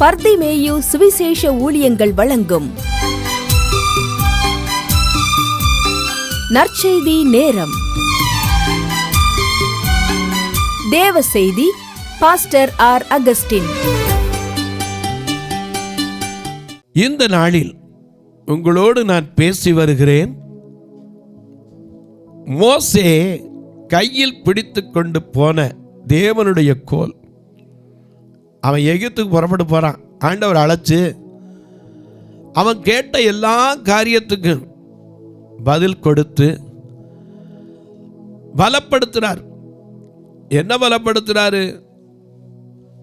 பர்திமேயு சுவிசேஷ ஊழியங்கள் வழங்கும் நற்செய்தி நேரம். தேவ செய்தி பாஸ்டர் ஆர். அகஸ்டின். இந்த நாளில் உங்களோடு நான் பேசி வருகிறேன். மோசே கையில் பிடித்து கொண்டு போன தேவனுடைய கோல். அவன் எகிப்துக்கு புறப்பட்டு போறான். ஆண்டவர் அழைச்சு அவன் கேட்ட எல்லா காரியத்துக்கும் பதில் கொடுத்து பலப்படுத்தினார். என்ன பலப்படுத்தினாரு?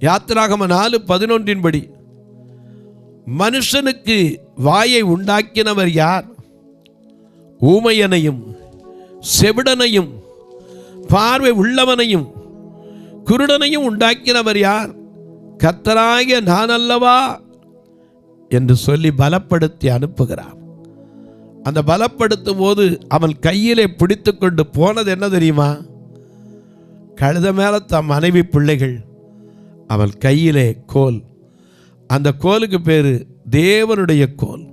யாத்திராகம 4:11 படி, மனுஷனுக்கு வாயை உண்டாக்கினவர் யார்? ஊமையனையும் செவிடனையும் பார்வை உள்ளவனையும் குருடனையும் உண்டாக்கினவர் யார்? கர்த்தராகிய நான் அல்லவா என்று சொல்லி பலப்படுத்தி அனுப்புகிறார். அந்த பலப்படுத்தும் போது அவன் கையிலே பிடித்து கொண்டு போனது என்ன தெரியுமா? கழுத மேல தம் மனைவி பிள்ளைகள், அவன் கையிலே கோல். அந்த கோலுக்கு பேரு தேவனுடைய கோல்.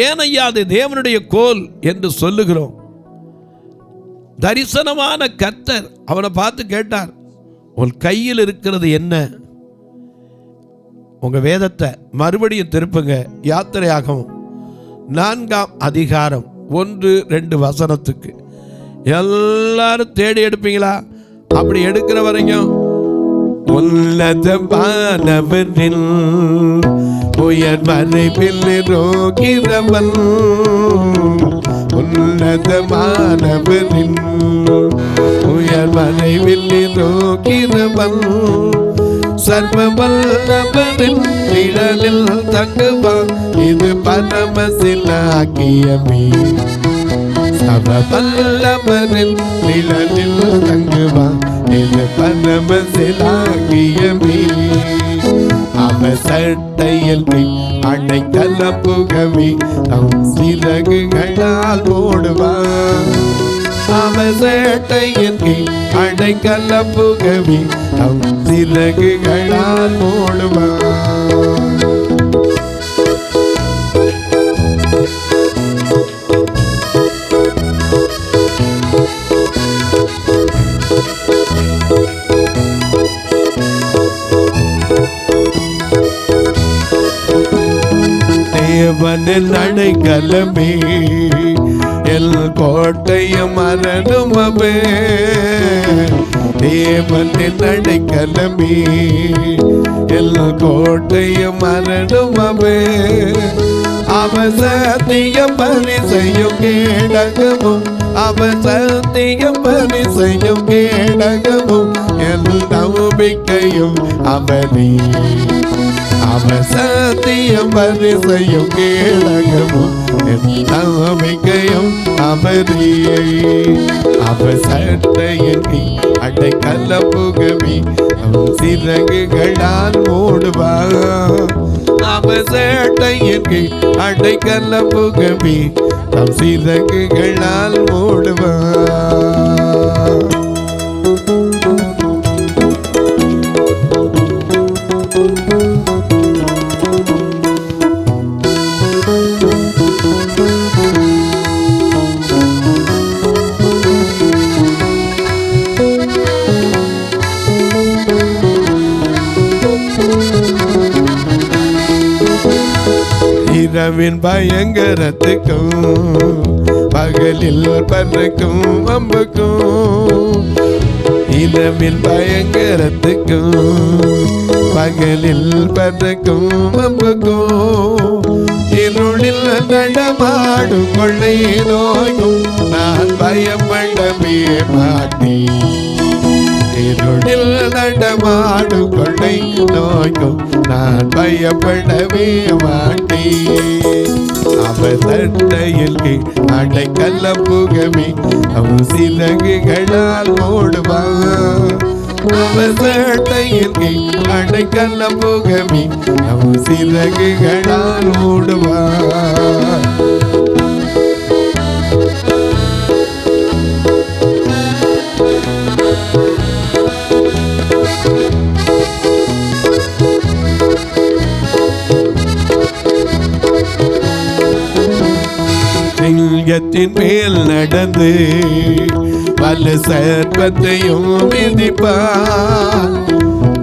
ஏன் ஐயா அது தேவனுடைய கோல் என்று சொல்லுகிறோம்? தரிசனமான கர்த்தர் அவனை பார்த்து கேட்டார், உன் கையில் இருக்கிறது என்ன? உங்க வேதத்தை மறுபடியும் திருப்புங்க. யாத்திரையாகவும் 4ஆம் அதிகாரம் 1-2 வசனத்துக்கு எல்லாரும் தேடி எடுப்பீங்களா? அப்படி எடுக்கிற வரைக்கும் உன்னதமானவரின் உயர் மறைவில் ரோகிறவன், உன்னதமானவரின் உயர் மறைவில் ரோகிறவன், சர்வ வல்லவரின் நிழலில் தங்குவான், இது பரமசிலாக்கியமே. சர்வ வல்லவரின் நிழலில் தங்குவான், இது பரமசிலாக்கியமே. அவன் சட்டையில் அடைக்கல புகவி தம் சிறகுகளால் ஓடுவான். அவன் சேட்டையின் அடைக்கல புகவி தம் சிறகுகளால் ஓடுவான். தேவனின் அடைக்கலமே, எல் கோட்டையும் அரணுமவே. தேவனின் அடைக்கலமே, எல் கோட்டையும் அரணுமவே. அவன் சத்தியம் பலி செய்யும் கேடகமும், அவன் சத்தியம் பலி செய்யும் கேடகமும், எல் நம்பிக்கையும் அவனே. அவன் சத்தியம் பலி செய்யும் கேடகமும், என் நம்பிக்கையும் அவனே. அவன் சட்டையின் அடைக்கல புகவி அவன் சிறகுகளால் ஓடுவான். அவன் சேட்டையின் அடைக்கல புகவி தம் சிறகுகளால் ஓடுவான். இரவின் பயங்கரத்துக்கும் பகலில் பறக்கும் அம்புக்கும், இரவின் பயங்கரத்துக்கும் பகலில் பறக்கும் அம்புக்கும், இருளில் நடமாடும் கொள்ளை நோயும் நான் பயப்படவே மாட்டேன். இருளில் நடமாடும் கொள்ளை நோய்க்கும் நான் பயப்படவே மாட்டேன். அவன் தட்டையில் அடைக்கல புகவி அவன் சிறகுகளால் ஓடுவான். அவன் தட்டையில் அடைக்கல புகவி அவன் சிறகுகளால் ஓடுவான். சிங்கத்தின் மேல் நடந்து வல்ல சர்ப்பத்தையும் மிதிப்பார்.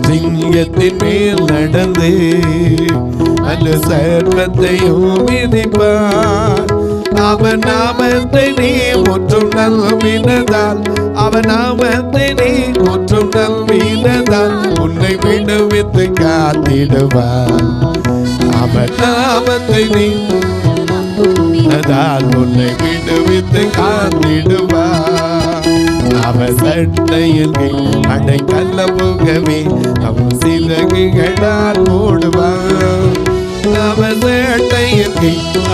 சிங்கத்தின் மேல் நடந்து வல்ல சர்ப்பத்தையும் மிதிப்பார். அவன் நாமத்தை நீ முற்றும் நம்பினதால், அவன் நாமத்தை நீ முற்றும் நம்பினதால் உன்னை விடுவித்து காத்திடுவார். அவன் நாமத்தை நீ நம்பினதால் உன்னை விடுவித்து காத்திடுவார். அவன் சட்டையில் அடைக்கல்ல புகவே நம் சிறகுகளால் மூடுவார். அவன் சட்டையில்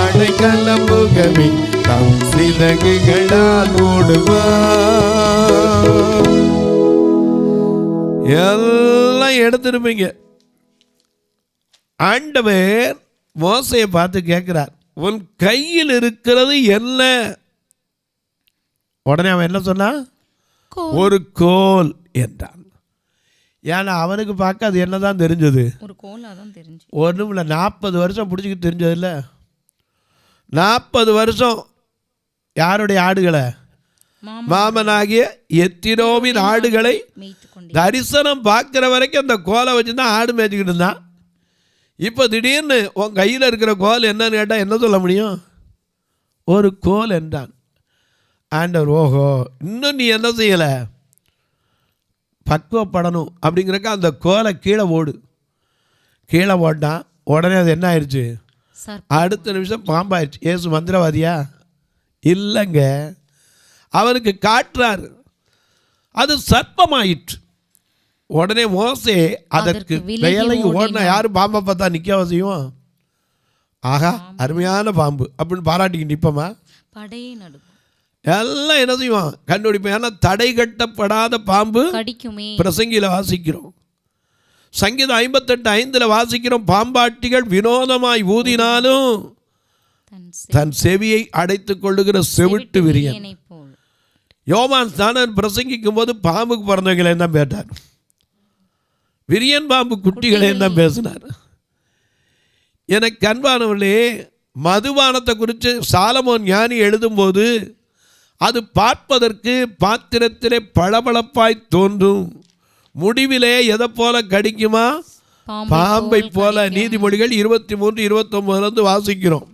அடைக்கல்ல புகவே நம் சிறகுகளால் மூடுவார். எல்லாம் எடுத்துருப்பீங்க. ஆண்டவர் மோசையை பார்த்து கேட்கிறார், உன் கையில் இருக்கிறது என்ன? உடனே அவன் என்ன சொன்னான்? ஒரு கோல் என்றான். ஏன்னா அவனுக்கு பார்க்க அது என்னதான் தெரிஞ்சது? ஒரு கோலா தான் தெரிஞ்சு. ஒன்றும் இல்லை, 40 வருஷம் பிடிச்சிக்கிட்டு தெரிஞ்சது இல்லை. 40 வருஷம் யாருடைய ஆடுகளை? மாமனாகிய எத்திரோவின் ஆடுகளை தரிசனம் பார்க்குற வரைக்கும் அந்த கோலை வச்சுதான் ஆடு மேய்ச்சிக்கிட்டு இருந்தான். இப்போ திடீர்னு உன் கையில் இருக்கிற கோல் என்னன்னு கேட்டால் என்ன சொல்ல முடியும்? ஒரு கோல் என்றான். ஆண்டவர், ஓஹோ, இன்னும் நீ என்ன செய்யலை, பக்குவப்படணும் அப்படிங்கிறக்க அந்த கோலை கீழே ஓடு. கீழே ஓட்டான். உடனே அது என்ன ஆயிடுச்சு? அடுத்த நிமிஷம் பாம்பாயிடுச்சு. ஏசு மந்திரவாதியா? இல்லைங்க, அவனுக்கு காட்டுறாரு, அது சர்ப்பமாயிற்று. உடனே மோசே அதற்கு விலைக்கு ஓடினா யாரும் பாம்பை பார்த்தா நிற்க அவசியம்? ஆகா, அருமையான பாம்பு அப்படின்னு பாராட்டிக்கு நிற்போமா? எல்லாம் என்ன செய்வான்? கண்டுபிடிப்பேன். ஏன்னா தடை கட்டப்படாத பாம்பு பிரசங்கியில் வாசிக்கிறோம். சங்கீதம் 58:5 வாசிக்கிறோம், பாம்பாட்டிகள் வினோதமாய் ஊதினாலும் தன் செவியை அடைத்துக் கொள்ளுகிற செவிட்டு விரியன். யோவான் ஸ்நானன் பிரசங்கிக்கும் போது பாம்புக்கு பிறந்தவங்களே தான் பேட்டார், விரியன் பாம்பு குட்டிகளே தான் பேசினார். எனக்கு அன்பானவர்களே, மதுபானத்தை குறித்து சாலமோன் ஞானி எழுதும்போது அது பார்ப்பதற்கு பாத்திரத்திலே பளபளப்பாய் தோன்றும், முடிவிலே எதை போல கடிக்குமா? பாம்பை போல. நீதிமொழிகள் 23:29 வாசிக்கிறோம்.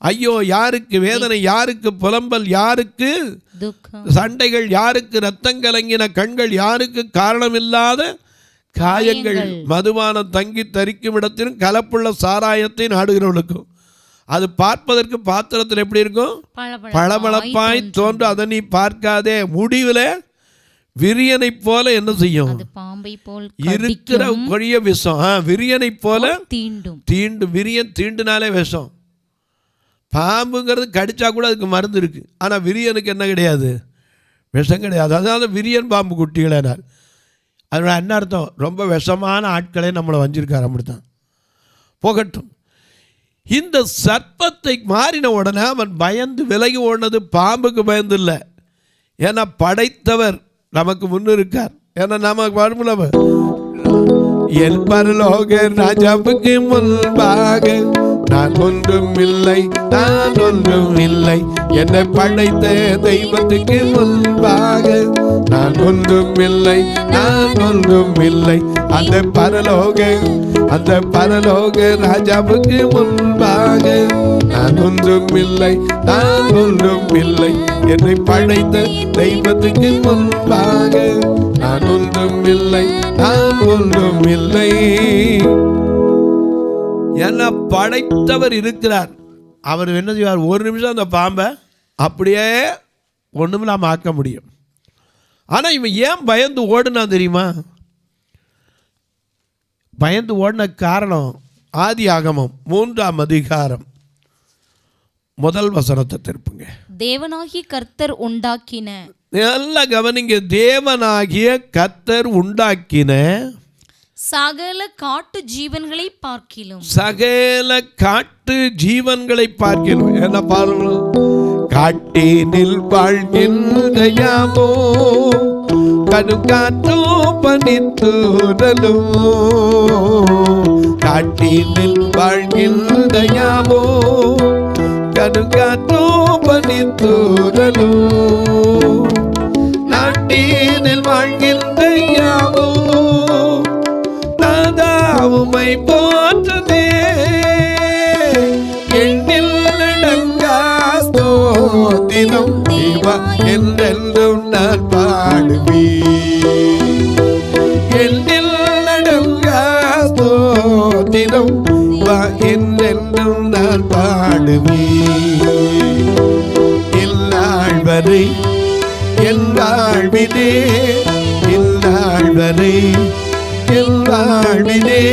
ஐயோ, யாருக்கு வேதனை, யாருக்கு புலம்பல், யாருக்கு சண்டைகள், யாருக்கு ரத்தம் கலங்கின கண்கள், யாருக்கு காரணமில்லாத காயங்கள், மதுபானம் தங்கி தரிக்கும் இடத்திலும் கலப்புள்ள சாராயத்தை நாடுகிறவர்களுக்கும். அது பார்ப்பதற்கு பாத்திரத்தில் எப்படி இருக்கும்? பளபளப்பாய் தோன்றும். அதை நீ பார்க்காதே, முடிவில் விரியனை போல என்ன செய்யும்? இருக்கிற கொடிய விஷம். விரியனை போல தீண்டும். விரியன் தீண்டுனாலே விஷம். பாம்புங்கிறது கடிச்சா கூட அதுக்கு மருந்து இருக்கு, ஆனால் விரியனுக்கு என்ன கிடையாது? விஷம் கிடையாது. அதனால விரியன் பாம்பு குட்டிகளேனார். அதோட என்ன அர்த்தம்? ரொம்ப விஷமான ஆட்களே நம்மளை வஞ்சிருக்கார். அப்படித்தான் போகட்டும். இந்த சர்ப்பத்தை மாறின உடனே அவன் பயந்து விலகி ஓடினது பாம்புக்கு பயந்து இல்லை. ஏன்னா படைத்தவர் நமக்கு முன்னிருக்கார். ஏன்னா நமக்கு வருமுலவ என் பரலோக ராஜாவுக்கு முன்பாக நான் ஒன்றும் இல்லை, நான் ஒன்றும் இல்லை. என்னை படைத்த தெய்வத்துக்கு முன்பாக நான் ஒன்றும் இல்லை, நான் ஒன்றும் இல்லை. அந்த பரலோக ராஜாவுக்கு முன்பாக நான் ஒன்றும் இல்லை, நான் ஒன்றும் இல்லை. என்னை படைத்த தெய்வத்துக்கு முன்பாக நான் ஒன்றும் இல்லை, நான் ஒன்றும் இல்லை. என்ன படைத்தவர் இருக்கிறார். அவர் என்ன செய்வார்? ஒரு நிமிஷம் அந்த பாம்பை அப்படியே ஒண்ணுமில்லாம ஆக்க முடியும். ஆனால் இவன் ஏன் பயந்து ஓடுனா தெரியுமா? பயந்து ஓடின காரணம் ஆதியாகமம் 3ஆம் அதிகாரம் 1 வசனத்தை திருப்புங்க. தேவனாகிய கர்த்தர் உண்டாக்கின, நல்லா கவனிங்க, தேவனாகிய கர்த்தர் உண்டாக்கின சகல காட்டு ஜீவன்களை பார்க்கிலும், சகல காட்டு ஜீவன்களை பார்க்கிலும். என்ன பாருங்க, காட்டினில் வாழ்கின்ற யாமோ கடுங்காற்றோ பனித்தூறலும், காட்டினில் வாழ்கின்ற யாமோ கடுங்காற்றோ பனித்தூரலோ நாட்டினில் வாழ்கின்ற யாவோ நாதா உம்மை போற்றுதே எண்ணில் அடங்கா ஸ்தோத்திரம் தேவா என்றென்றும் நான் பாடுவேன் எண்ணில் அடங்கா ஸ்தோத்திரம் தேவா என்றென்றும் நான் பாடுவேன் இந்நாள் வரை என் வாழ்விலே இந்நாள் வரை என் வாழ்விலே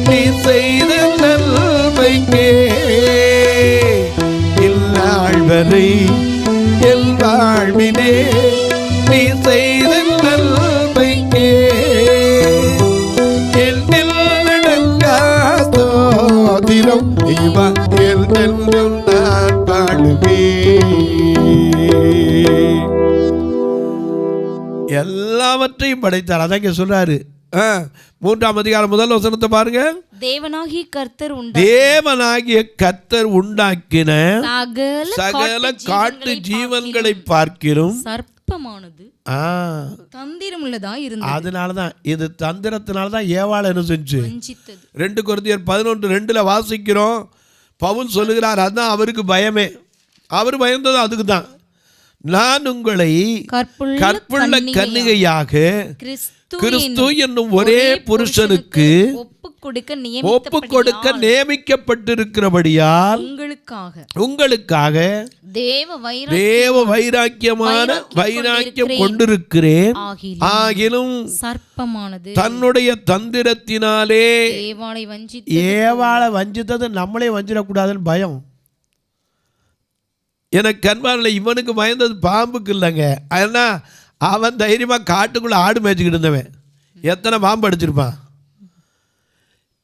நீ செய்த நன்மைக்கே இந்நாள் வரை என் வாழ்விலே நீ செய்த நன்மைக்கே என்னில் அடங்கா ஸ்தோத்திரம் தேவா என்றென்றும் நான் பாடுவேன். எல்லாவற்றையும் படைத்தார். அதான் சொல்றாரு 3ஆம் அதிகாரம் 1 வசனத்தை பாருங்க. தேவனாகிய கர்த்தர் உண்டாக்கின சகல காட்டு ஜீவன்களை பார்க்கிறோம் சர்ப்பமானது தந்திரமுள்ளதாய் இருந்தது. அதனாலதான் இது தந்திரத்தினாலதான் ஏவாள் என்ன செஞ்சு 2 கொரிந்தியர் 11:2 வாசிக்கிறோம். பவுல் சொல்லுகிறார் அதான் அவருக்கு பயமே. அவர் பயந்தது அதுக்கு தான். நான் உங்களை கற்புள்ள கன்னிகையாக கிறிஸ்து என்னும் ஒரே புருஷனுக்கு ஒப்பு கொடுக்க நியமிக்கப்பட்டிருக்கிறபடியால் உங்களுக்காக தேவ வைராக்கியம் கொண்டிருக்கிறேன். ஆகிலும் சர்ப்பமானது தன்னுடைய தந்திரத்தினாலே ஏவாளை வஞ்சித்தது நம்மளே வஞ்சிடக்கூடாதுன்னு பயம். எனக்கு கண்பாரில் இவனுக்கு பயந்தது பாம்புக்கு இல்லைங்க. ஏன்னா அவன் தைரியமாக காட்டுக்குள்ளே ஆடு மேய்ச்சிக்கிட்டு இருந்தவன். எத்தனை பாம்பு அடிச்சிருப்பான்?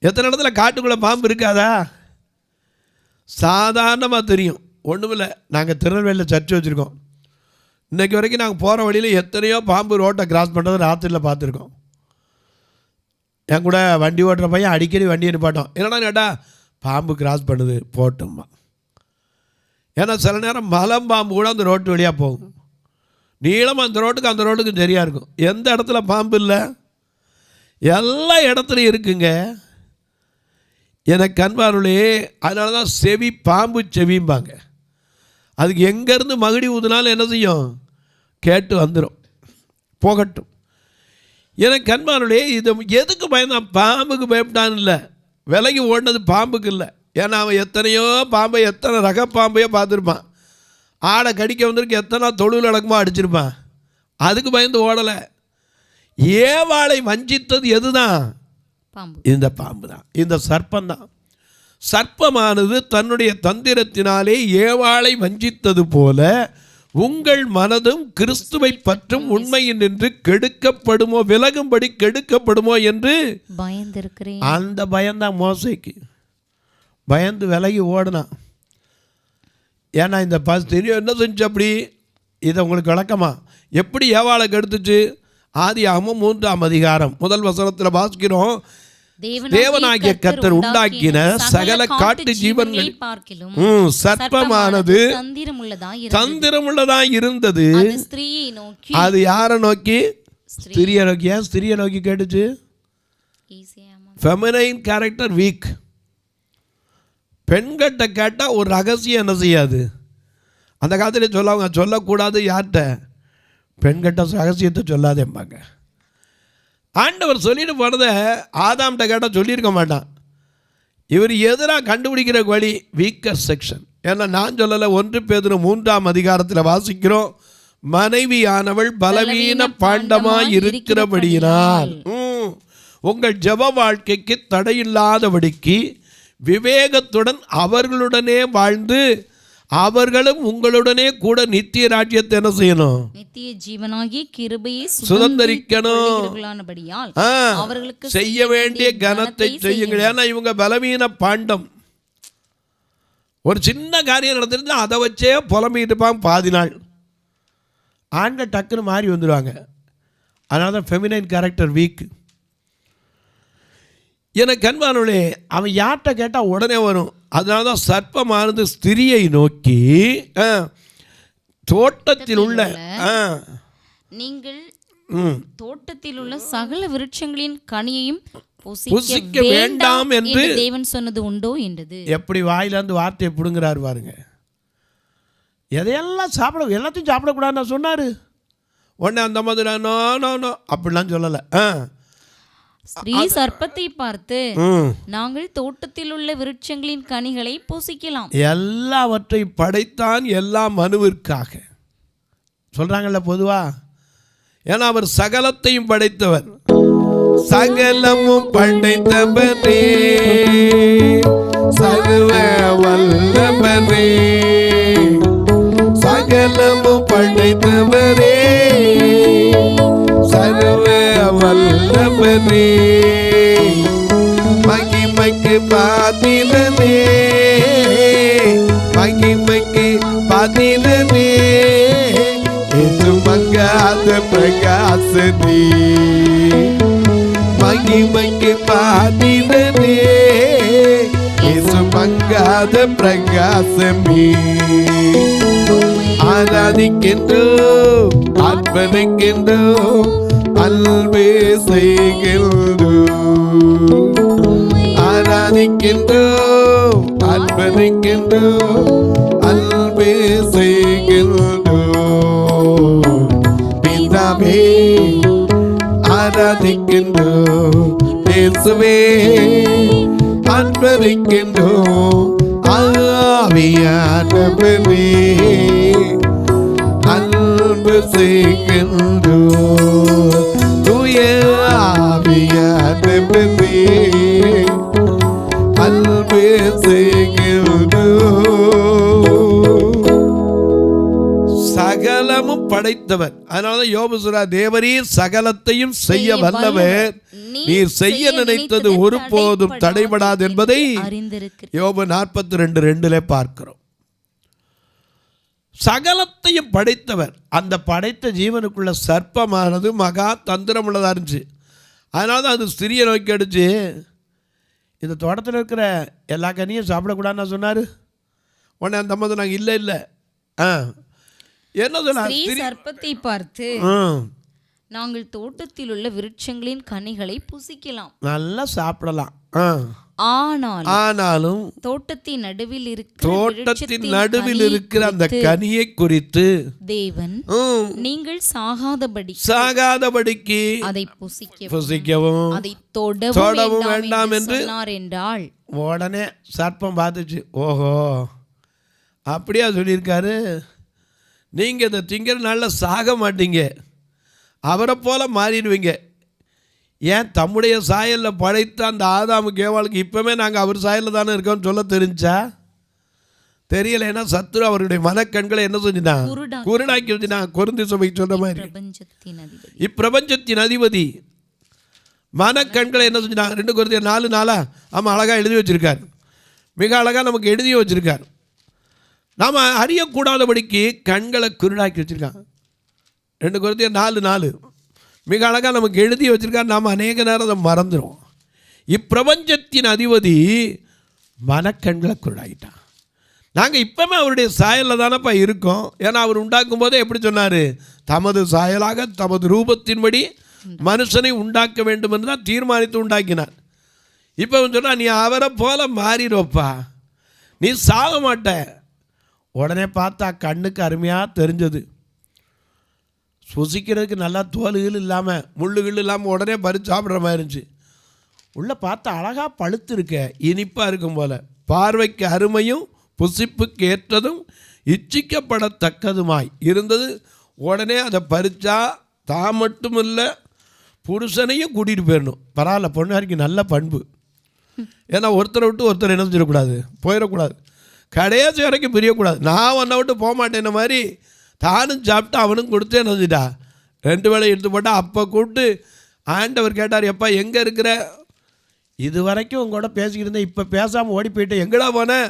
எத்தனை இடத்துல காட்டுக்குள்ளே பாம்பு இருக்காதா? சாதாரணமாக தெரியும். ஒன்றுமில்லை, நாங்கள் திருநெல்வேலியில் சர்ச்சு வச்சுருக்கோம். இன்றைக்கி வரைக்கும் நாங்கள் போகிற வழியில் எத்தனையோ பாம்பு ரோட்டை கிராஸ் பண்ணுறது ராத்திரியில் பார்த்துருக்கோம். என் கூட வண்டி ஓட்டுற பையன் அடிக்கடி வண்டியை நிப்பாட்டோம். என்னடா கேட்டால் பாம்பு கிராஸ் பண்ணுது போட்டோம்மா. ஏன்னா சில நேரம் மலம்பாம்பு கூட அந்த ரோட்டு வழியாக போகும். நீளமாக அந்த ரோட்டுக்கு சரியாக இருக்கும். எந்த இடத்துல பாம்பு இல்லை? எல்லா இடத்துலையும் இருக்குங்க. எனக்கு அன்பாருளே, அதனால தான் செவி பாம்பு செவிம்பாங்க. அதுக்கு எங்கேருந்து மகுடி ஊதுனாலும் என்ன செய்யும்? கேட்டு வந்துடும், போகட்டும். எனக்கு அன்பாருளே, இது எதுக்கு பயந்தான்? பாம்புக்கு பயப்பட்டான்னு இல்லை, விலகி ஓடினது பாம்புக்கு இல்லை. ஏன்னா அவன் எத்தனையோ பாம்பை, எத்தனை ரக பாம்பையோ பார்த்துருப்பான். ஆடை கடிக்க வந்திருக்கு, எத்தனை தொழில் அடக்கமாக அடிச்சிருப்பான். அதுக்கு பயந்து ஓடலை. ஏவாளை வஞ்சித்தது எதுதான்? இந்த பாம்பு தான், இந்த சர்ப்பம் தான். சர்ப்பமானது தன்னுடைய தந்திரத்தினாலே ஏவாளை வஞ்சித்தது போல உங்கள் மனதும் கிறிஸ்துவை பற்றும் உண்மையின் நின்று கெடுக்கப்படுமோ, விலகும்படி கெடுக்கப்படுமோ என்று பயந்திருக்கிறேன். அந்த பயம்தான் மோசைக்கு. பயந்து விலகி ஓடினான். ஏன்னா இந்த தெரியும் என்ன செஞ்சு அப்படி. இதை உங்களுக்கு விளக்கமா எப்படி ஏவாளை கெடுத்துச்சு? ஆதியாகமம் 3ஆம் அதிகாரம் 1 வசனத்தில் வாசிக்கிறோம். தேவனாகிய கர்த்தர் உண்டாக்கின சகல காட்டு ஜீவன்கள் சர்ப்பமானது தந்திரமுள்ளதாய் இருந்தது. அது யாரை நோக்கி? ஸ்திரியை நோக்கி. ஏன் ஸ்திரியை நோக்கி கேட்டுச்சு? Feminine character week. பெண்கிட்ட கேட்டால் ஒரு ரகசியம் என்ன செய்யாது. அந்த காலத்தில் சொல்லுவாங்க, சொல்லக்கூடாது யார்கிட்ட? பெண்கிட்ட ரகசியத்தை சொல்லாதேம்பாங்க. ஆண்டவர் சொல்லிட்டு போனதை ஆதாம்கிட்ட கேட்டால் சொல்லியிருக்க மாட்டான். இவர் எதிராக கண்டுபிடிக்கிற வழி வீக்கர் செக்ஷன். ஏன்னா நான் சொல்லலை, 1 பேதுரு 3ஆம் அதிகாரத்தில் வாசிக்கிறோம். மனைவியானவள் பலவீன பாண்டமாய் இருக்கிறபடியினால் உங்கள் ஜெப வாழ்க்கைக்கு தடையில்லாதபடிக்கு விவேகத்துடன் அவர்களுடனே வாழ்ந்து அவர்களும் உங்களுடனே கூட நித்திய ராஜ்யத்தை என்ன செய்யணும்? நித்திய ஜீவனாகிய கிருபையை சுதந்தரிக்கணும். அவர்களுக்கு செய்ய வேண்டிய கனத்தை செய்யுங்கள். ஏன்னா இவங்க பலவீன பாண்டம். ஒரு சின்ன காரியம் நடந்துருந்தா அதை வச்சே புலம்பிக்கிட்டு இருப்பாங்க பாதி நாள். ஆண்கள் டக்குன்னு மாறி வந்துடுவாங்க. அதனால தான் ஃபெமினைன் கேரக்டர் வீக். எனக்கு அன்பானவளே, அவன் யார்கிட்ட கேட்டால் உடனே வரும். அதனால தான் சர்ப்பமானது ஸ்திரியை நோக்கி தோட்டத்தில் உள்ள நீங்கள் தோட்டத்தில் உள்ள சகல விருட்சங்களின் கனியையும் புசிக்க வேண்டாம் என்று தேவன் சொன்னது உண்டோ என்றது. எப்படி வாயிலிருந்து வார்த்தையை பிடுங்குறாரு பாருங்க. எதையெல்லாம் எல்லாத்தையும் சாப்பிடக்கூடாதுன்னு சொன்னாரு. உடனே அந்த மாதிரி நோ அப்படிலாம் சொல்லலை. ஸ்ரீ சர்ப்பத்தை பார்த்து, நாங்கள் தோட்டத்தில் உள்ள விருட்சங்களின் கனிகளை புசிக்கலாம். எல்லாவற்றையும் படைத்தான் எல்லாம் மனுவிற்காக சொல்றாங்கல்ல பொதுவா. ஏன்னா அவர் சகலத்தையும் படைத்தவர். சகலமும் படைத்தவரே, சர்வ வல்லவரே, சகலமும் படைத்தவரே, சர்வ வல்லவரே, மகிமைக்கு பாத்திரனே, மகிமைக்கு பாத்திரனே, மங்காத பிரகாசனே, மகிமைக்கு பாத்திரனே, மங்காத பிரகாசமே. ஆராதிக்கின்றோம், ஆர்ப்பரிக்கின்றோம், அன்பு செய்கின்றோம். ஆராதிக்கின்றோம், ஆர்ப்பரிக்கின்றோம், அன்பு செய்கின்றோம். பிதாவே ஆராதிக்கின்றோம், இயேசுவே ஆர்ப்பரிக்கின்றோம், ஆவியானவரே அன்பு செய்கின்றோம். தூய ஆவியானவரே அன்பு செய்கின்றோம். சகலமும் படைத்தவர். அதனால யோபு சொல்றார், தேவரீர் சகலத்தையும் செய்ய வல்லவர், நீர் செய்ய நினைத்தது ஒருபோதும் தடைபடாது என்பதை யோபு 42:2 பார்க்கிறோம். சகலத்தையும் படைத்தவர். அந்த படைத்த ஜீவனுக்குள்ள சர்ப்பமானது மகா தந்திரம் உள்ளதா இருந்துச்சு. அதனால தான் அது ஸ்திரியை நோக்கி அடிச்சு, இந்த தோட்டத்தில் இருக்கிற எல்லா கனியும் சாப்பிடக்கூடாதுன்னு சொன்னார். உடனே அந்த மாதிரி நாங்கள் இல்லை என்ன சொன்னார்? சர்ப்பத்தை பார்த்து, நாங்கள் தோட்டத்தில் உள்ள விருட்சங்களின் கனிகளை புசிக்கலாம், நல்லா சாப்பிடலாம், ஆனாலும் தோட்டத்தின் நடுவில் இருக்கிற அந்த கனியை குறித்து தேவன் நீங்கள் சாகாதபடிக்கு அதை புசிக்கவும் அதை தொடவும் வேண்டாம் என்று சொன்னார். உடனே சர்ப்பம் பார்த்துச்சு, ஓஹோ அப்படியா சொல்லியிருக்காரு, நீங்கள் இந்த திங்கிற நாளில் சாக மாட்டீங்க, அவரை போல மாறிடுவீங்க. ஏன் தம்முடைய சாயலில் படைத்த அந்த ஆதாமுக்கு ஏவாளுக்கு இப்போவே நாங்கள் அவர் சாயலில் தானே இருக்கோம்னு சொல்ல தெரிஞ்சா தெரியல. ஏன்னா சத்துரு அவருடைய மனக்கண்களை என்ன செஞ்சுட்டான்? குருடாக்கி வச்சுட்டான். கொரிந்து சபை சொல்கிற மாதிரி இப்பிரபஞ்சத்தின் அதிபதி மனக்கண்களை என்ன செஞ்சுட்டான்? 2 கொரிந்தியர் 4:4 ஆமாம் அழகாக எழுதி வச்சுருக்கார். மிக அழகாக நமக்கு எழுதியும் வச்சுருக்கார். நாம் அறியக்கூடாதபடிக்கு கண்களை குருடாக்கி வச்சுருக்கான். 2 கொரிந்தியர் 4:4 மிக அழகாக நமக்கு எழுதி வச்சுருக்கார். நாம் அநேக நேரம் அதை மறந்துடும். இப்பிரபஞ்சத்தின் அதிபதி மனக்கண்களை குருடாகிட்டான். நாங்கள் இப்போமே அவருடைய சாயலில் தானப்பா இருக்கோம். ஏன்னா அவர் உண்டாக்கும் போதே எப்படி சொன்னார்? தமது சாயலாக தமது ரூபத்தின்படி மனுஷனை உண்டாக்க வேண்டும் என்று தான் தீர்மானித்து உண்டாக்கினார். இப்போ சொன்னால் நீ அவரை போல மாறிடுவப்பா, நீ சாக மாட்ட. உடனே பார்த்தா கண்ணுக்கு அருமையாக தெரிஞ்சது. சுசிக்கிறதுக்கு நல்லா தோல்கள் இல்லாமல் முள்ளுகள் இல்லாமல் உடனே பறித்து சாப்பிட்ற மாதிரி இருந்துச்சு. உள்ளே பார்த்தா அழகாக பழுத்து இருக்க, இனிப்பாக இருக்கும் போல், பார்வைக்கு அருமையும் புசிப்புக்கு ஏற்றதும் இச்சிக்கப்படத்தக்கதுமாய் இருந்தது. உடனே அதை பறித்தா தான் மட்டும் இல்லை புருஷனையும் கூட்டிகிட்டு போயிடணும். பரவாயில்ல, பொண்ணாரிக்கு நல்ல பண்பு. ஏன்னா ஒருத்தரை விட்டு ஒருத்தர் என்ன செஞ்சிடக்கூடாது, போயிடக்கூடாது, கடைசி வரைக்கும் பிரியக்கூடாது. நான் உன்னை விட்டு போக மாட்டேன்ன மாதிரி தானும் சாப்பிட்டு அவனும் கொடுத்து என்ன செஞ்சிட்டா, 2 வேளை எடுத்து போட்டால். அப்போ கூப்பிட்டு ஆண்டவர் கேட்டார், எப்பா எங்கே இருக்கிற? இது வரைக்கும் உங்களோட பேசிக்கிட்டு இருந்தேன், இப்போ பேசாமல் ஓடி போயிட்டு எங்கடா போனேன்?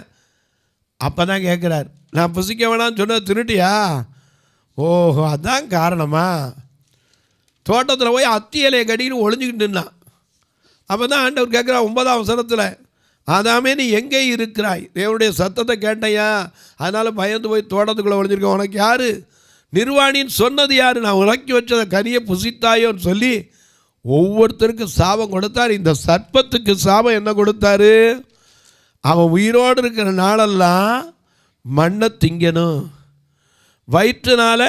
அப்போ தான் கேட்குறார், நான் புசிக்க வேணான்னு சொன்ன திருட்டியா? ஓஹோ, அதான் காரணமா? தோட்டத்தில் போய் அத்தி இலையை கட்டிக்கிட்டு ஒளிஞ்சிக்கிட்டு நின்னான். அப்போ தான் ஆண்டவர் கேட்குறா 9ஆம் வசனத்தில், ஆதாமே நீ எங்கே இருக்கிறாய்? தேவனுடைய சத்தத்தை கேட்டையா, அதனால் பயந்து போய் தோட்டத்துக்குள்ளே ஒழிஞ்சிருக்கேன். உனக்கு யார் நிர்வாணின்னு சொன்னது யார்? நான் உலக்கி வச்சதை கனியை புசித்தாயோன்னு சொல்லி ஒவ்வொருத்தருக்கும் சாபம் கொடுத்தார். இந்த சர்ப்பத்துக்கு சாபம் என்ன கொடுத்தாரு? அவன் உயிரோடு இருக்கிற நாளெல்லாம் மண்ணை திங்கணும், வயிற்றுனால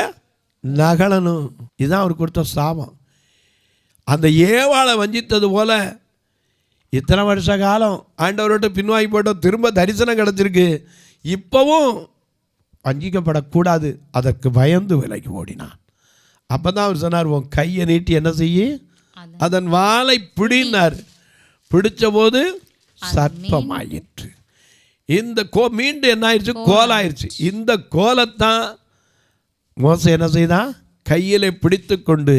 நகலணும். இதுதான் அவர் கொடுத்த சாபம். அந்த ஏவாளை வஞ்சித்தது போல இத்தனை வருஷ காலம் ஆண்டவர்கிட்ட பின்வாங்கி போட்டோம், திரும்ப தரிசனம் கிடச்சிருக்கு. இப்போவும் வஞ்சிக்கப்படக்கூடாது, அதற்கு பயந்து விலகி ஓடினான். அப்போ தான் அவர் சொன்னார், உன் கையை நீட்டி என்ன செய்ய, அதன் வாளை பிடினார். பிடிச்ச போது சர்ப்பமாயிற்று. இந்த மீண்டும் என்ன ஆயிடுச்சு? கோலாயிருச்சு. இந்த கோலத்தான் மோசே என்ன செய்தான்? கையிலே பிடித்து கொண்டு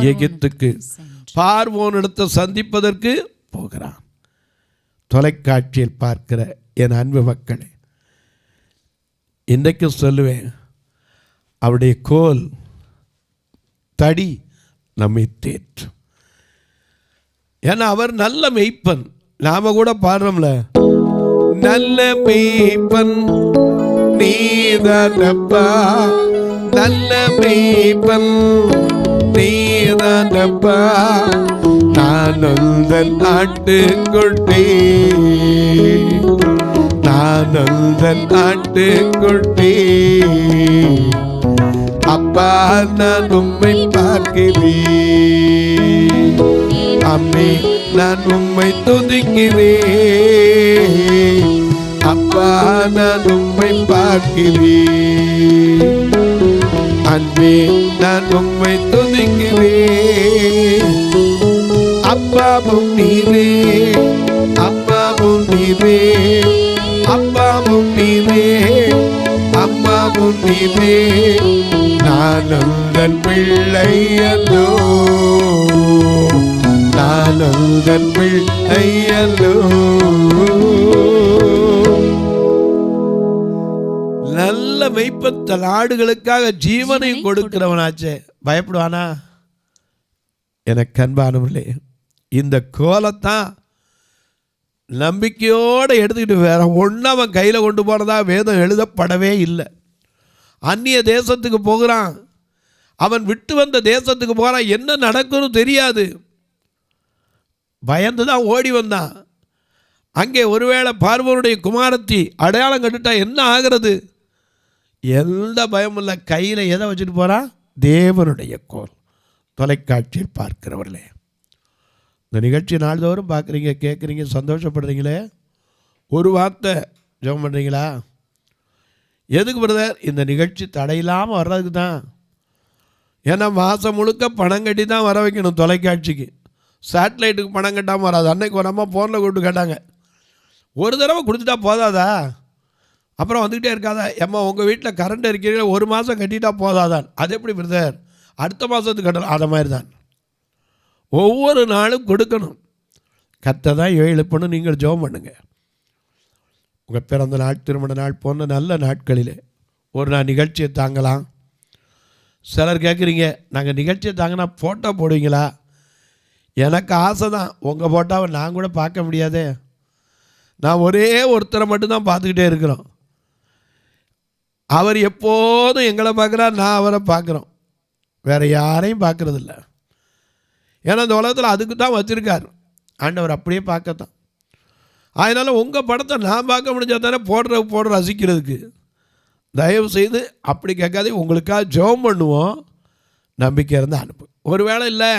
எகிப்துக்கு பார்வோனிடத்தை சந்திப்பதற்கு போகிறான். தொலைக்காட்சியில் பார்க்கிற என் அன்பு மக்களே, இன்றைக்கு சொல்லுவேன், அவருடைய கோல் தடி நம்மை தேற்றும். ஏன்னா அவர் நல்ல மெய்ப்பன். நாம கூட பாடுறோம்ல, நல்ல மெய்ப்பன் நீதானப்பா, நல்ல மெய்ப்பன் நீதானப்பா, நான் உந்தன் ஆட்டுக்குட்டி, நான் உந்தன் ஆட்டுக்குட்டி, அப்பா நான் உம்மை பார்க்கிறேன், அம்மே நான் உம்மை துதிக்கிறேன், அப்பா நான் உம்மை பார்க்கிறேன், அன்பே நான் உம்மை துதிக்கிறேன், அப்பாவும் நீரே, அப்பாவும் நீரே, அப்பாவும் நீரே, அம்மாவும் நீரே, நான் உந்தன் பிள்ளை அல்லோ, நான் உந்தன் பிள்ளை அல்லோ. நல்ல மெய்ப்பன் ஆடுகளுக்காக ஜீவனை கொடுக்கிறவனாச்சே, பயப்படுவானா? எனக்கு அன்பானவர்களே, இந்த கோலத்தான் நம்பிக்கையோடு எடுத்துக்கிட்டு வேற ஒன்றும் அவன் கையில் கொண்டு போனதா வேதம் எழுதப்படவே இல்லை. அந்நிய தேசத்துக்கு போகிறான், அவன் விட்டு வந்த தேசத்துக்கு போகிறான், என்ன நடக்கும்னு தெரியாது, பயந்து தான் ஓடி வந்தான். அங்கே ஒருவேளை பார்வோனுடைய குமாரத்தி அடையாளம் கட்டுட்டா என்ன ஆகிறது? எந்த பயமும் இல்லை. கையில் எதை வச்சுட்டு போகிறான்? தேவனுடைய கோல். தொலைக்காட்சியில் பார்க்கிறவர்களே, இந்த நிகழ்ச்சி நாள்தோறும் பார்க்குறீங்க, கேட்குறீங்க, சந்தோஷப்படுறீங்களே, ஒரு வார்த்தை ஜெபம் பண்ணுறீங்களா? எதுக்கு பிரதர்? இந்த நிகழ்ச்சி தடையில்லாமல் வர்றதுக்கு தான். ஏன்னா மாதம் முழுக்க பணம் கட்டி தான் வர வைக்கணும் தொலைக்காட்சிக்கு. சேட்டலைட்டுக்கு பணம் கட்டாமல் வராது. அன்னைக்கு ஒரு அம்மா ஃபோனில் கூப்பிட்டு கேட்டாங்க, ஒரு தடவை கொடுத்துட்டா போதாதா, அப்புறம் வந்துக்கிட்டே இருக்காதா? ஏம்மா உங்கள் வீட்டில் கரண்ட் இருக்கிறீங்களா, ஒரு மாதம் கட்டிட்டா போதாதான்? அது எப்படி பிரதர், அடுத்த மாதத்துக்கு கட்டணும்? அதை மாதிரி தான் ஒவ்வொரு நாளும் கொடுக்கணும். கர்த்தர் தான் எழுப்பணும். நீங்கள் ஜெபம் பண்ணுங்க. உங்கள் பிறந்த நாள், திருமண நாள் போன்ற நல்ல நாட்களிலே ஒரு நாள் நிகழ்ச்சியை தாங்கலாம். சிலர் கேட்குறீங்க, நாங்கள் நிகழ்ச்சியை தாங்கினா ஃபோட்டோ போடுவீங்களா? எனக்கு ஆசை தான், உங்கள் ஃபோட்டோவை நான் கூட பார்க்க முடியாதே. நான் ஒரே ஒருத்தரை மட்டும்தான் பார்த்துக்கிட்டே இருக்கிறோம். அவர் எப்போதும் எங்களை பார்க்குறார், நான் அவரை பார்க்குறோம், வேறு யாரையும் பார்க்குறதில்ல. ஏன்னா இந்த உலகத்தில் அதுக்கு தான் வச்சுருக்கார் ஆண்டவர், அப்படியே பார்க்கத்தான். அதனால் உங்கள் படத்தை நான் பார்க்க முடிஞ்சால் தானே போடுற ரசிக்கிறதுக்கு. தயவு செய்து அப்படி கேட்காதே. உங்களுக்காக ஜெபம் பண்ணுவோம், நம்பிக்கை இருந்தால் அனுப்பு. ஒரு வேளை இல்லை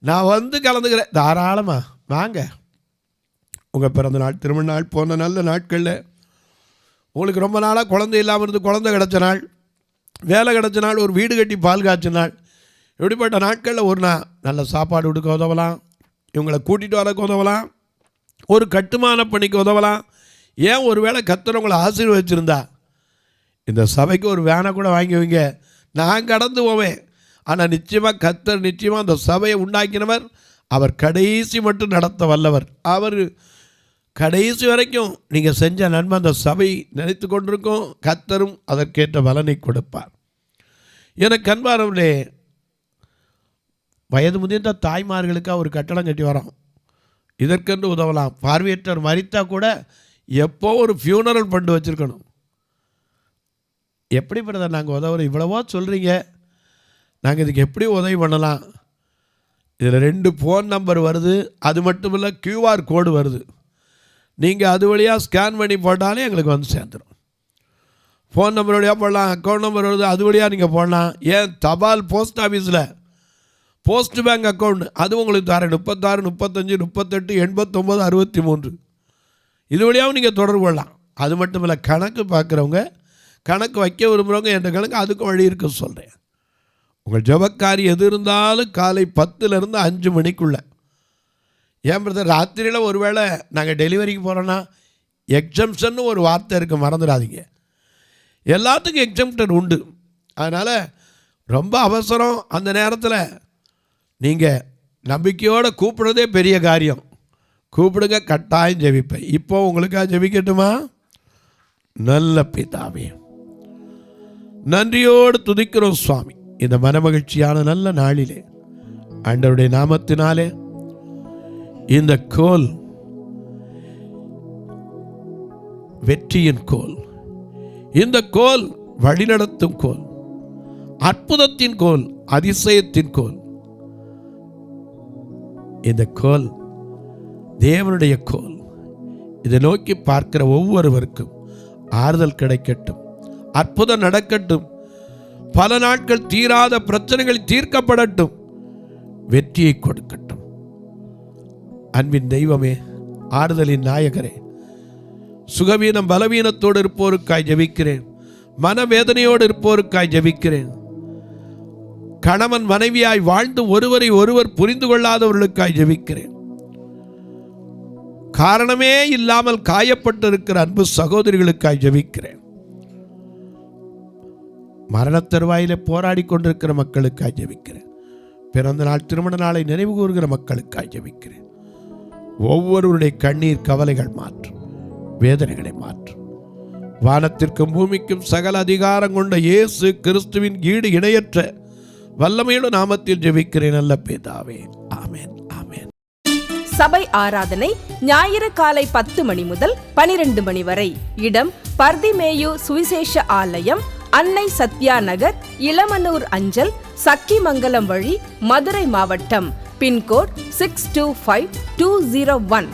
நான் வந்து கலந்துக்கிறேன், தாராளமாக வாங்க. உங்கள் பிறந்த நாள், திருமண நாள் போன்ற நல்ல நாட்களில், உங்களுக்கு ரொம்ப நாளாக குழந்தை இல்லாமல் இருந்து குழந்தை கிடச்ச நாள், வேலை கிடச்ச நாள், ஒரு வீடு கட்டி பால் காய்ச்ச நாள், இப்படிப்பட்ட நாட்களில் ஒரு நாள் நல்ல சாப்பாடு கொடுக்க உதவலாம், இவங்களை கூட்டிகிட்டு வரக்கு உதவலாம், ஒரு கட்டுமான பணிக்கு உதவலாம். ஏன் ஒரு வேளை கர்த்தர் உங்களை ஆசீர்வதிச்சிருந்தா இந்த சபைக்கு ஒரு வேனை கூட வாங்கி வைங்க, நான் கடந்து போவேன். ஆனால் நிச்சயமாக கர்த்தர் நிச்சயமாக அந்த சபையை உண்டாக்கினவர், அவர் கடைசி மட்டும் நடத்த வல்லவர். அவர் கடைசி வரைக்கும் நீங்கள் செஞ்ச நன்மை அந்த சபை நினைத்து கொண்டிருக்கும். கர்த்தரும் அதற்கேற்ற பலனை கொடுப்பார். எனக்கு அன்பானவர்களே, வயது முதிர்ந்த தாய்மார்களுக்காக ஒரு கட்டடம் கட்டி வரோம். இதற்கென்று உதவலாம். பார்வையற்றவர் மரித்தா கூட எப்போ ஒரு ஃபியூனரல் ஃபண்டு வச்சுருக்கணும். எப்படி பிரதர் நாங்கள் உதவுறோம், இவ்வளவோ சொல்கிறீங்க, நாங்கள் இதுக்கு எப்படி உதவி பண்ணலாம்? இதில் 2 ஃபோன் நம்பர் வருது, அது மட்டும் இல்லை QR கோடு வருது. நீங்கள் அது வழியாக ஸ்கேன் பண்ணி போட்டாலே எங்களுக்கு வந்து சேர்ந்துடும். ஃபோன் நம்பர் வழியாக போடலாம், அக்கௌண்ட் நம்பர் வருது, அது வழியாக நீங்கள் போடலாம். ஏன் தபால் போஸ்ட் ஆஃபீஸில் போஸ்ட் பேங்க் அக்கௌண்ட் அது உங்களுக்கு தரேன். 36 35 38 89 63 இது வழியாகவும் நீங்கள் தொடர்பு கொள்ளலாம். அது மட்டும் இல்லை, கணக்கு பார்க்குறவங்க, கணக்கு வைக்க விரும்புகிறவங்க என்ற கணக்கு அதுக்கும் வழி இருக்க சொல்கிறேன். உங்கள் ஜபக்காரி எது இருந்தாலும் காலை 10லேருந்து 5 மணிக்குள்ளே. ஏன் பிரதர் ராத்திரியில் ஒரு வேளை நாங்கள் டெலிவரிக்கு போகிறோன்னா எக்ஸம்ஷன் ஒரு வார்த்தை இருக்குது, மறந்துடாதீங்க. எல்லாத்துக்கும் எக்ஸம்ஷன் உண்டு. அதனால் ரொம்ப அவசரம், அந்த நேரத்தில் நீங்கள் நம்பிக்கையோடு கூப்பிடுறதே பெரிய காரியம். கூப்பிடுங்க, கட்டாயம் ஜெபிப்பேன். இப்போ உங்களுக்காக ஜெபிக்கட்டுமா? நல்ல பிதாவே, நன்றியோடு துதிக்கிறோம் சுவாமி. இந்த மனமகிழ்ச்சியான நல்ல நாளிலே ஆண்டவருடைய நாமத்தினாலே இந்த கோல் வெற்றியின் கோல், இந்த கோல் வழிநடத்தும் கோல், அற்புதத்தின் கோல், அதிசயத்தின் கோல். இந்த கோல் தேவனுடைய கோல். இதை நோக்கி பார்க்கிற ஒவ்வொருவருக்கும் ஆறுதல் கிடைக்கட்டும், அற்புதம் நடக்கட்டும், பல நாட்கள் தீராத பிரச்சனைகள் தீர்க்கப்படட்டும், வெற்றியை கொடுக்கட்டும். அன்பின் தெய்வமே, ஆறுதலின் நாயகரே, சுகவீனம் பலவீனத்தோடு இருப்போருக்காய் ஜெபிக்கிறேன். மனவேதனையோடு இருப்போருக்காய் ஜெபிக்கிறேன். கணவன் மனைவியாய் வாழ்ந்து ஒருவரை ஒருவர் புரிந்து கொள்ளாதவர்களுக்காய் ஜெபிக்கிறேன். காரணமே இல்லாமல் காயப்பட்டிருக்கிற அன்பு சகோதரிகளுக்காய் ஜெபிக்கிறேன். மரணத்தருவாயிலே போராடி கொண்டிருக்கிற மக்களுக்காய் ஜெபிக்கிறேன். பிறந்த நாள் திருமண நாளை நினைவு கூறுகிற மக்களுக்காய் ஜெபிக்கிறேன். ஒவ்வொருவருடைய கண்ணீர் கவலைகள் மாற்றும், வேதனைகளை மாற்றும். வானத்திற்கும் பூமிக்கும் சகல அதிகாரம் கொண்ட இயேசு கிறிஸ்துவின் ஈடு இணையற்ற வல்லமையோடு நாமத்தில் ஜெபிக்கிறேன் நல்ல பிதாவே, ஆமென், ஆமென். சபை ஆராதனை ஞாயிறு காலை 10 மணி முதல் 12 மணி வரை. இடம் பர்திமேயு சுவிசேஷ ஆலயம், அன்னை சத்யா நகர், இளமனூர் அஞ்சல், சக்கிமங்கலம் வழி, மதுரை மாவட்டம். பின்கோட் 625201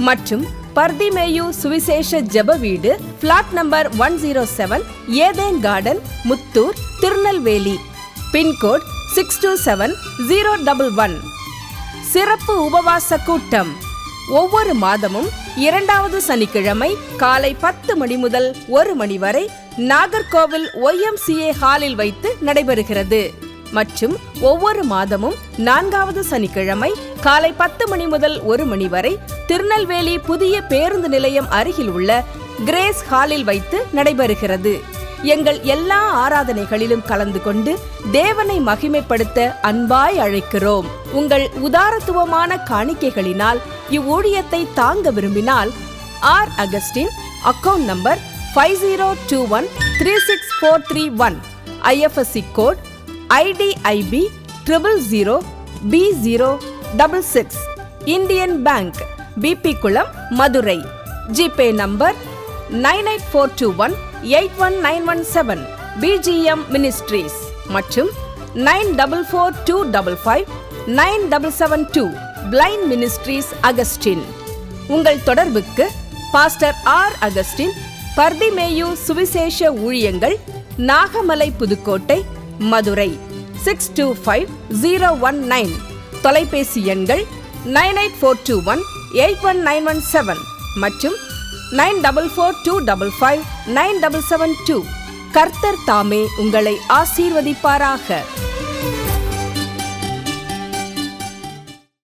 மற்றும் பர்திமேயு சுவிசேஷ ஜெப வீடு, flat number 107, Eden garden, Muthur, Tirunelveli. Pincode 627011. சிறப்பு உபவாச கூட்டம் ஒவ்வொரு மாதமும் 2வது சனிக்கிழமை காலை 10 மணி முதல் 1 மணி வரை நாகர்கோவில் YMCA ஹாலில் வைத்து நடைபெறுகிறது. மற்றும் ஒவ்வொரு மாதமும் 4வது சனிக்கிழமை காலை 10 மணி முதல் 1 மணி வரை திருநெல்வேலி புதிய பேருந்து நிலையம் அருகில் உள்ள கிரேஸ் ஹாலில் வைத்து நடைபெறுகிறது. எங்கள் எல்லா ஆராதனைகளிலும் கலந்து கொண்டு தேவனை மகிமைப்படுத்த அன்பாய் அழைக்கிறோம். உங்கள் உதாரத்துவமான காணிக்கைகளினால் இவ்வூழியத்தை தாங்க விரும்பினால் R. Augustine, account number 5021364331, IFSC code IDIB 000B066, Indian bank, BP Kulam, Madurai. GPay number 98421819117, BGM ministries மற்றும் 9442559772, பிளைண்ட் மினிஸ்ட்ரீஸ் அகஸ்டின். உங்கள் தொடர்புக்கு பாஸ்டர் R. அகஸ்டின், பர்திமேயு சுவிசேஷ ஊழியங்கள், நாகமலை, புதுக்கோட்டை, மதுரை 625019. தொலைபேசி எண்கள் 9842181917 மற்றும் 9442559772. கர்த்தர் தாமே உங்களை ஆசீர்வதிப்பாராக.